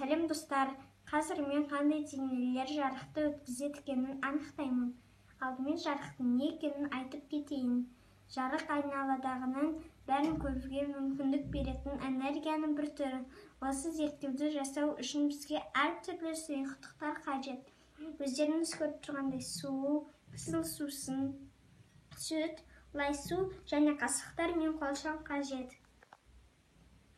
Сәлем достар, қазір мен қандай денелер жарықты өткізеді екенін анықтаймын. Алдымен жарықтың не екенін айтып кетейін. Жарық айналадағының бәрін көруге мүмкіндік беретін энергияның бір түрі. Осы зерттеуді жасау үшін бізге әртүрлі сұйықтықтар қажет. Өздеріңіз көріп тұрғандай су, қызыл сусын, сүт, лай су және қасықтар мен қолшам қажет.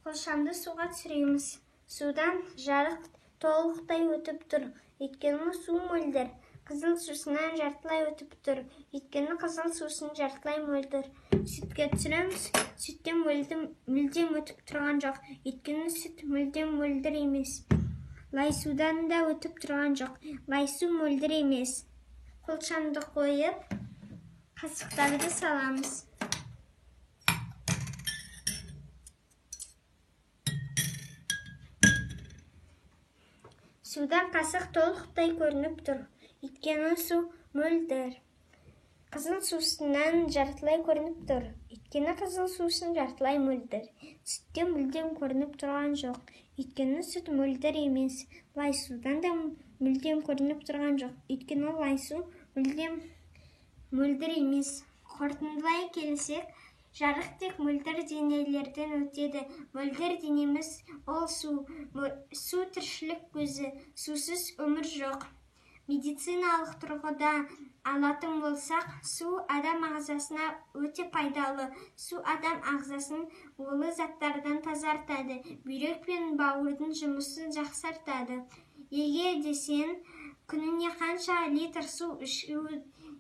Қолшамды суға түсіреміз. Судан жарық толықтай өтіп тұр, өйткені су мөлдір. Қызыл сусынан жартылай өтіп тұр, өйткені қызыл сусын жартылай мөлдір. Сүтке түсіреміз. Сүттен мүлдем өтіп тұрған жоқ, өйткені сүт мүлдем мөлдір емес. Лай судан да өтіп тұрған жоқ, лай су мөлдір емес. Қолшамды қойып, қасықтарды саламыз. Судан қасық толықтай көрініп тұр, өйткені су мөлдір. Қызыл сусыннан жартылай көрініп тұр, өйткені қызыл сусын жартылай мөлдір. Сүттен мүлдем көрініп тұрған жоқ, өйткені сүт мөлдір емес. Лай судан да мүлдем көрініп тұрған жоқ, өйткені лай су мүлдем мөлдір емес. Қорытындылай келсек, жарық тек мөлдір денелерден өтеді. Мөлдір денеміз ол су. Су тіршілік көзі, сусыз өмір жоқ. Медициналық тұрғыда алатын болсақ, су адам ағзасына өте пайдалы. Су адам ағзасын улы заттардан тазартады, бүйрек пен бауырдың жұмысын жақсартады. Егер десең, күніне қанша литр су ішу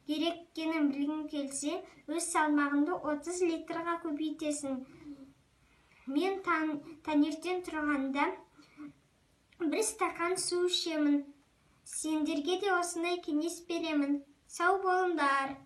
керек екенін білгің келсе, өз салмағыңды 30 литрға көбейтесің. Мен таңертең тұрғанда бір стакан су ішемін. Сендерге де осындай кеңес беремін. Сау болыңдар.